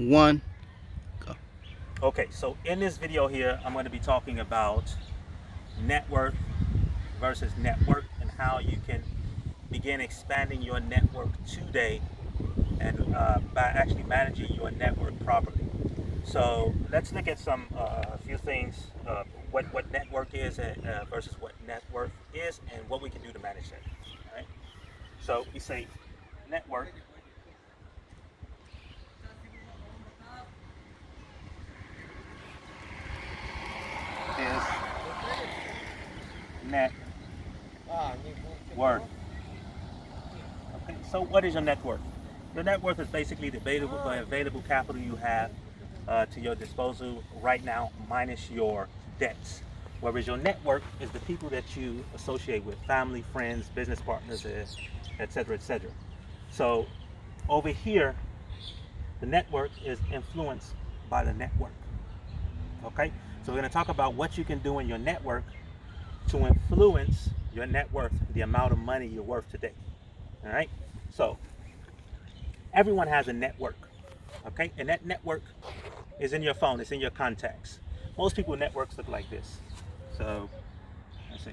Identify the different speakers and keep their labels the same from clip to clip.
Speaker 1: 1, go.
Speaker 2: Okay, so in this video here, I'm going to be talking about net worth versus network and how you can begin expanding your network today and by actually managing your network properly. So let's look at a few things, what network is versus what net worth is and what we can do to manage that. All right. So we say network is net worth. Okay, so what is your net worth? Your net worth is basically the available capital you have to your disposal right now minus your debts. Whereas your network is the people that you associate with, family, friends, business partners, etc., etc. So over here, the network is influenced by the network. Okay, so we're going to talk about what you can do in your network to influence your net worth, the amount of money you're worth today. All right, so everyone has a network, okay? And that network is in your phone, it's in your contacts. Most people networks look like this. So, let's see.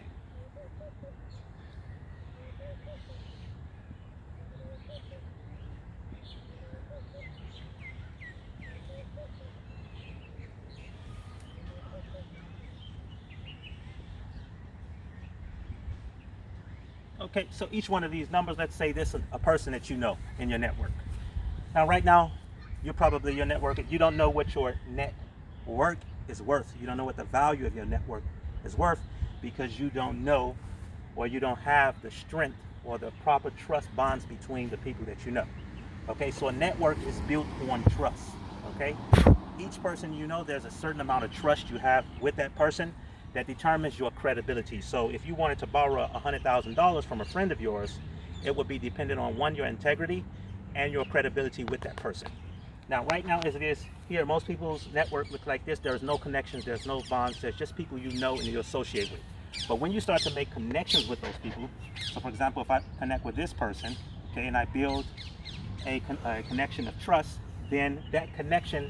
Speaker 2: Okay, so each one of these numbers, let's say this is a person that you know in your network. Now, right now, you're probably your network, you don't know what your net worth is worth. You don't know what the value of your network is worth because you don't know or you don't have the strength or the proper trust bonds between the people that you know. Okay, so a network is built on trust. Okay, each person you know, there's a certain amount of trust you have with that person that determines your credibility. So if you wanted to borrow $100,000 from a friend of yours, it would be dependent on one, your integrity and your credibility with that person. Now, right now, as it is here, most people's network looks like this. There's no connections, there's no bonds, there's just people you know and you associate with. But when you start to make connections with those people, so for example, if I connect with this person, okay, and I build a connection of trust, then that connection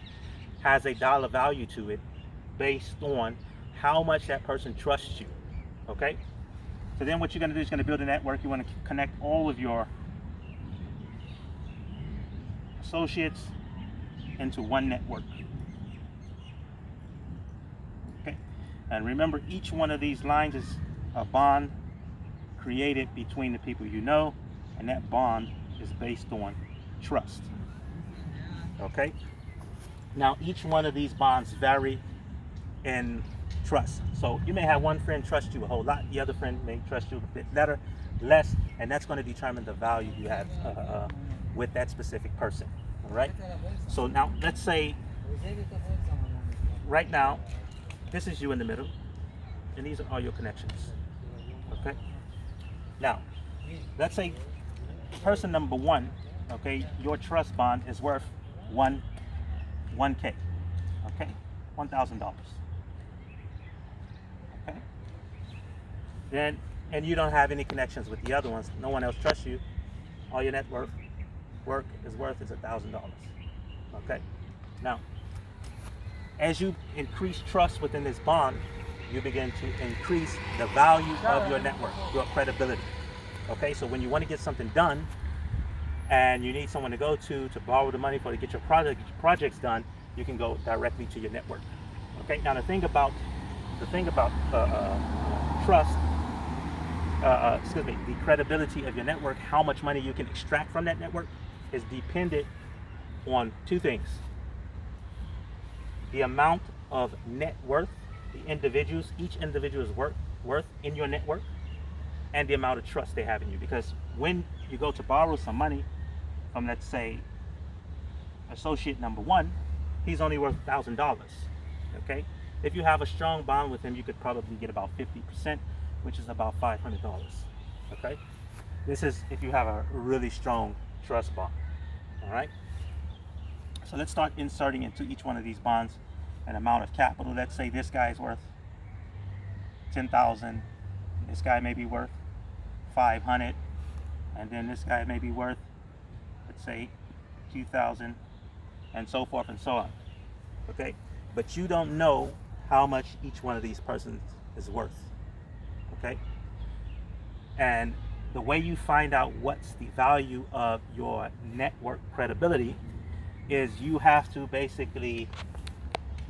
Speaker 2: has a dollar value to it based on how much that person trusts you, okay? So then what you're gonna do is gonna build a network. You wanna connect all of your associates into one network, okay? And remember, each one of these lines is a bond created between the people you know, and that bond is based on trust, okay? Now, each one of these bonds vary in trust. So you may have one friend trust you a whole lot, the other friend may trust you a bit better, less, and that's going to determine the value you have with that specific person. All right. So now let's say right now, this is you in the middle, and these are all your connections. Okay. Now, let's say person number one, okay, your trust bond is worth 1K, okay, $1,000. Okay. Then, and you don't have any connections with the other ones. No one else trusts you. All your net worth is $1,000. Okay. Now, as you increase trust within this bond, you begin to increase the value of your network, your credibility. Okay. So when you want to get something done, and you need someone to go to borrow the money for to get your projects done, you can go directly to your network. Okay. Now the thing about trust, the credibility of your network, how much money you can extract from that network, is dependent on two things: the amount of net worth each individual is worth in your network, and the amount of trust they have in you. Because when you go to borrow some money from, let's say, associate number one, he's only worth $1,000. Okay, if you have a strong bond with him, you could probably get about 50%, which is about $500. Okay, this is if you have a really strong trust bond. All right, so let's start inserting into each one of these bonds an amount of capital. Let's say this guy is worth 10,000. This guy may be worth 500, and then this guy may be worth, let's say, 2,000, and so forth and so on. Okay, but you don't know how much each one of these persons is worth. Okay, and the way you find out what's the value of your network credibility is you have to basically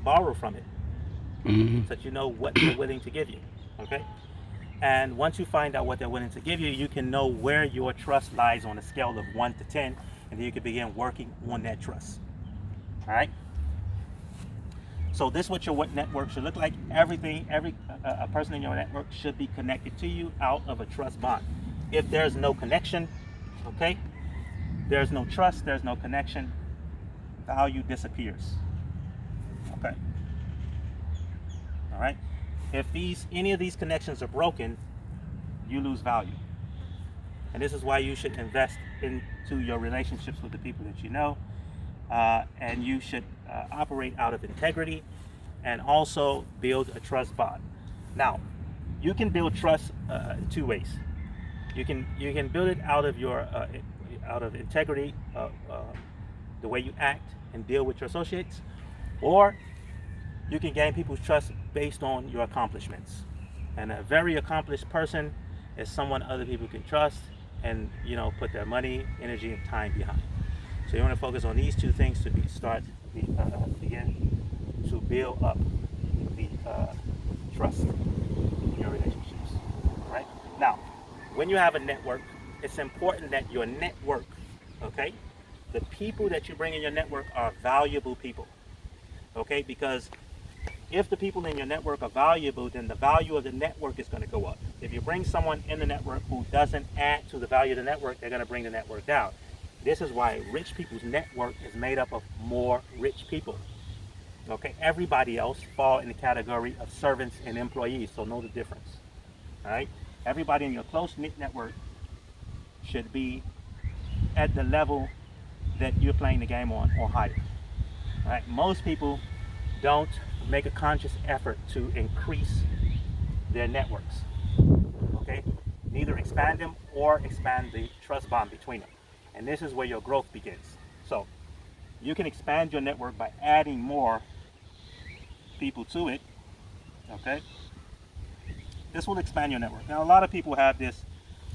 Speaker 2: borrow from it, so that you know what they're willing to give you. Okay, and once you find out what they're willing to give you, you can know where your trust lies on a scale of 1 to 10, and then you can begin working on that trust. All right. So this is what your network should look like. Every a person in your network should be connected to you out of a trust bond. If there's no connection, okay, there's no trust, there's no connection, value disappears. Okay. All right. If any of these connections are broken, you lose value. And this is why you should invest into your relationships with the people that you know, and you should operate out of integrity, and also build a trust bond. Now, you can build trust in two ways. You can build it out of integrity, the way you act and deal with your associates, or you can gain people's trust based on your accomplishments. And a very accomplished person is someone other people can trust and put their money, energy, and time behind. So you want to focus on these two things to begin to build up the trust in your relationships. Right? Now, when you have a network, it's important that your network, okay, the people that you bring in your network are valuable people. Okay, because if the people in your network are valuable, then the value of the network is going to go up. If you bring someone in the network who doesn't add to the value of the network, they're going to bring the network down. This is why rich people's network is made up of more rich people. Okay, everybody else fall in the category of servants and employees, so know the difference. All right, everybody in your close-knit network should be at the level that you're playing the game on or higher. All right, most people don't make a conscious effort to increase their networks. Okay, neither expand them or expand the trust bond between them. And this is where your growth begins. So you can expand your network by adding more people to it. Okay, this will expand your network. Now, a lot of people have this.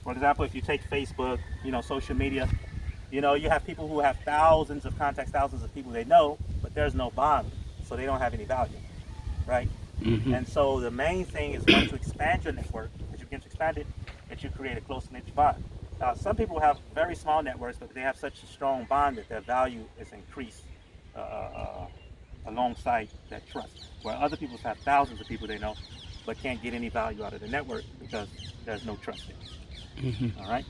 Speaker 2: For example, if you take Facebook, social media, you have people who have thousands of contacts, thousands of people they know, but there's no bond, so they don't have any value, right? And so the main thing is, once you expand your network, as you begin to expand it, that you create a close-knit bond. Now, some people have very small networks, but they have such a strong bond that their value is increased alongside that trust. Where other people have thousands of people they know, but can't get any value out of the network because there's no trust there. All right?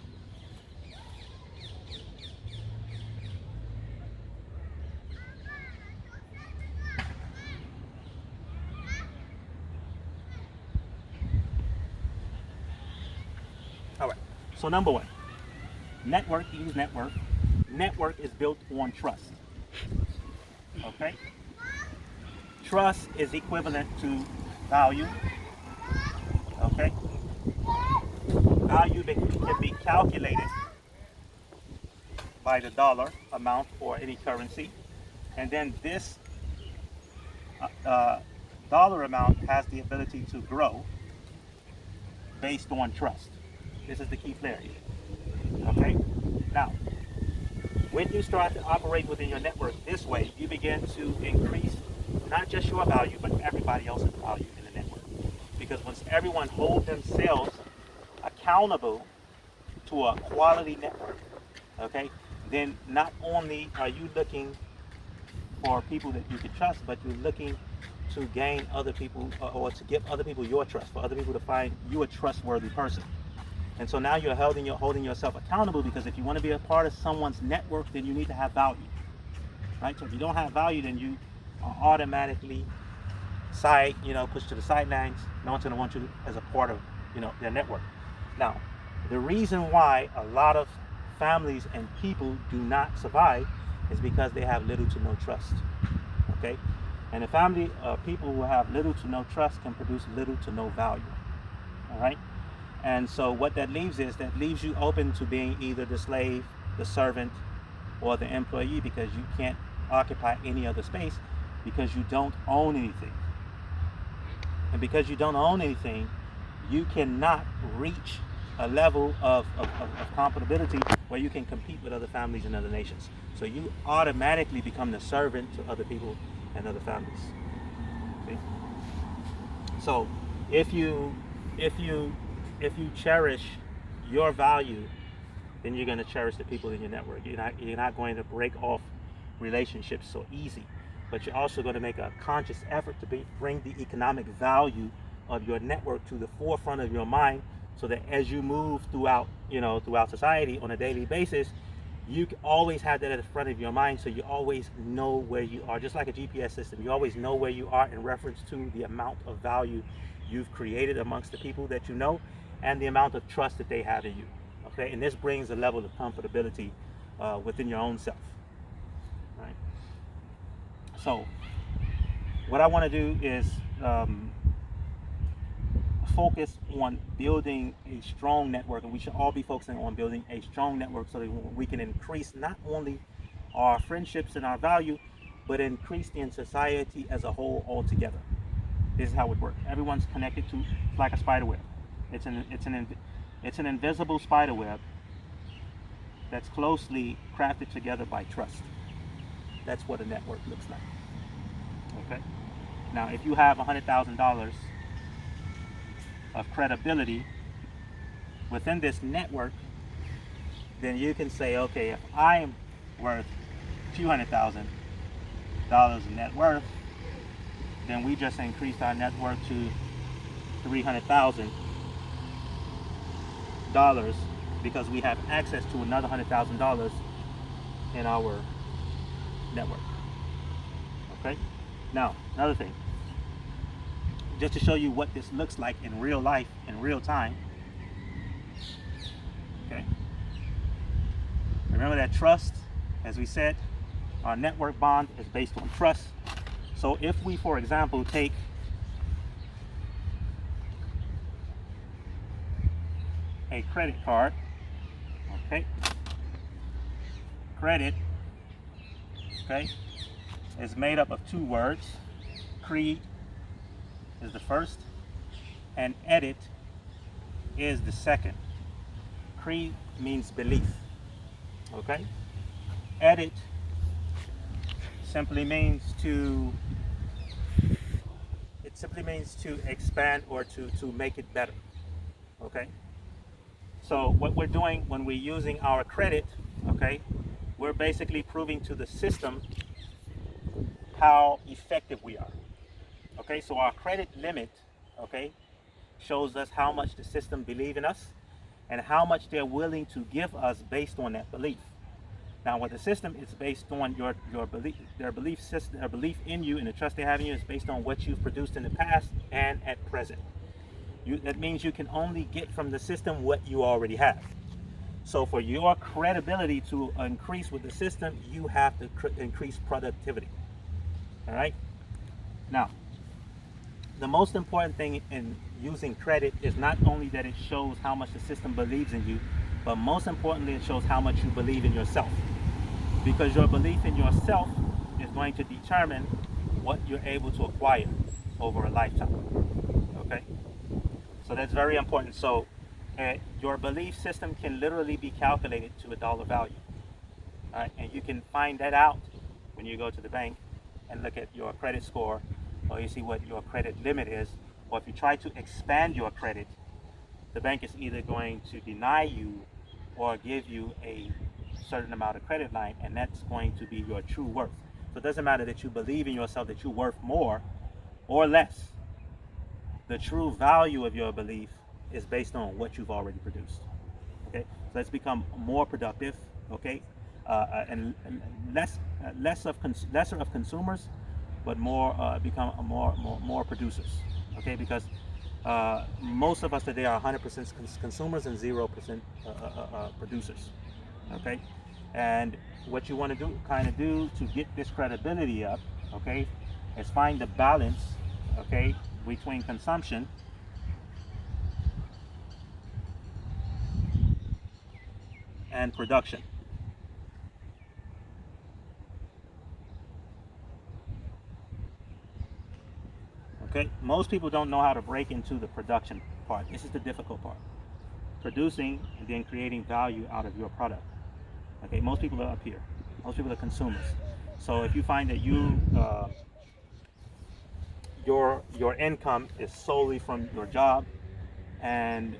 Speaker 2: All right. So number one, network is network. Network is built on trust. Okay? Trust is equivalent to value. Okay? Value can be calculated by the dollar amount or any currency. And then this dollar amount has the ability to grow based on trust. This is the key player here. Okay? Now, when you start to operate within your network this way, you begin to increase not just your value, but everybody else's value in the network. Because once everyone holds themselves accountable to a quality network, okay, then not only are you looking for people that you can trust, but you're looking to gain other people or to give other people your trust, for other people to find you a trustworthy person. And so now you're holding yourself accountable, because if you want to be a part of someone's network, then you need to have value, right? So if you don't have value, then you are automatically pushed to the sidelines. No one's going to want you as a part of, their network. Now, the reason why a lot of families and people do not survive is because they have little to no trust. Okay, and a family of people who have little to no trust can produce little to no value. All right. And so what that leaves you open to being either the slave, the servant, or the employee, because you can't occupy any other space because you don't own anything. And because you don't own anything, you cannot reach a level of compatibility where you can compete with other families and other nations. So you automatically become the servant to other people and other families. See? So if you cherish your value, then you're going to cherish the people in your network. You're not going to break off relationships so easy, but you're also going to make a conscious effort to bring the economic value of your network to the forefront of your mind, so that as you move throughout society on a daily basis, you always have that at the front of your mind, so you always know where you are. Just like a GPS system, you always know where you are in reference to the amount of value you've created amongst the people that you know and the amount of trust that they have in you. Okay, and this brings a level of comfortability within your own self. Right. So what I want to do is focus on building a strong network, and we should all be focusing on building a strong network so that we can increase not only our friendships and our value, but increase in society as a whole altogether. This is how it works. Everyone's connected to, it's like a spider web. It's an invisible spider web that's closely crafted together by trust. That's what a network looks like. Okay. Now, if you have $100,000 of credibility within this network, then you can say, okay, if I'm worth $200,000 in net worth, then we just increased our net worth to $300,000 because we have access to another $100,000 in our network. Okay. Now, another thing, just to show you what this looks like in real life, in real time. Okay. Remember that trust, as we said, our network bond is based on trust. So if we, for example, take a credit card, okay, credit, okay, is made up of two words. Creed is the first, and edit is the second. Creed means belief, okay? Edit simply means to expand or to make it better, okay? So what we're doing when we're using our credit, okay, we're basically proving to the system how effective we are. Okay, so our credit limit, okay, shows us how much the system believes in us and how much they're willing to give us based on that belief. Now, with the system, it's based on your belief, their belief system, their belief in you, and the trust they have in you is based on what you've produced in the past and at present. That means you can only get from the system what you already have. So for your credibility to increase with the system, you have to increase productivity. All right. Now, the most important thing in using credit is not only that it shows how much the system believes in you, but most importantly, it shows how much you believe in yourself. Because your belief in yourself is going to determine what you're able to acquire over a lifetime. Okay? So that's very important. So your belief system can literally be calculated to a dollar value. All right? And you can find that out when you go to the bank and look at your credit score, or you see what your credit limit is, or if you try to expand your credit, the bank is either going to deny you or give you a certain amount of credit line, and that's going to be your true worth. So it doesn't matter that you believe in yourself that you're worth more or less. The true value of your belief is based on what you've already produced. Okay, so let's become more productive. Okay, and lesser of consumers, but become more producers. Okay, because most of us today are 100% consumers and 0% producers. Okay, and what you want to do to get this credibility up, okay, is find the balance, okay, between consumption and production. Okay, most people don't know how to break into the production part. This is the difficult part. Producing and then creating value out of your product. Okay, most people are up here. Most people are consumers. So if you find that your income is solely from your job, and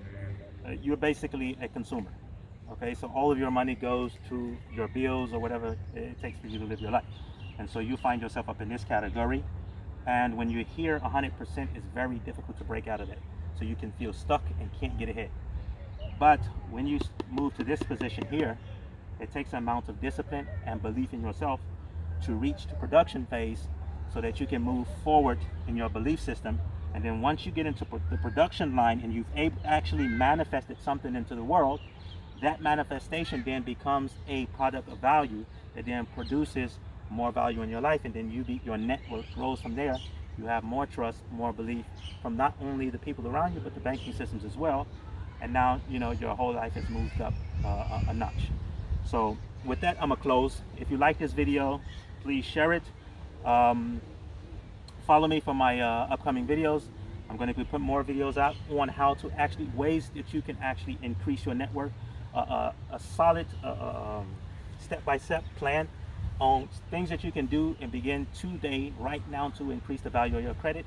Speaker 2: you're basically a consumer. Okay, so all of your money goes to your bills or whatever it takes for you to live your life. And so you find yourself up in this category. And when you're here, 100%, it's very difficult to break out of it. So you can feel stuck and can't get ahead. But when you move to this position here, it takes an amount of discipline and belief in yourself to reach the production phase so that you can move forward in your belief system. And then once you get into the production line and you've actually manifested something into the world, that manifestation then becomes a product of value that then produces more value in your life, and then your network grows from there. You have more trust, more belief from not only the people around you, but the banking systems as well. And now, your whole life has moved up a notch. So with that, I'm gonna close. If you like this video, please share it. Follow me for my upcoming videos. I'm going to be putting more videos out on how to actually, ways that you can actually increase your network, a solid step-by-step plan on things that you can do and begin today, right now, to increase the value of your credit,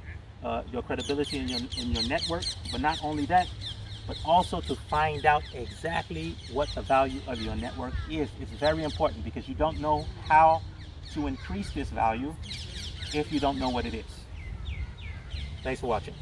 Speaker 2: your credibility in your network. But not only that, but also to find out exactly what the value of your network is. It's very important because you don't know how to increase this value if you don't know what it is. Thanks for watching.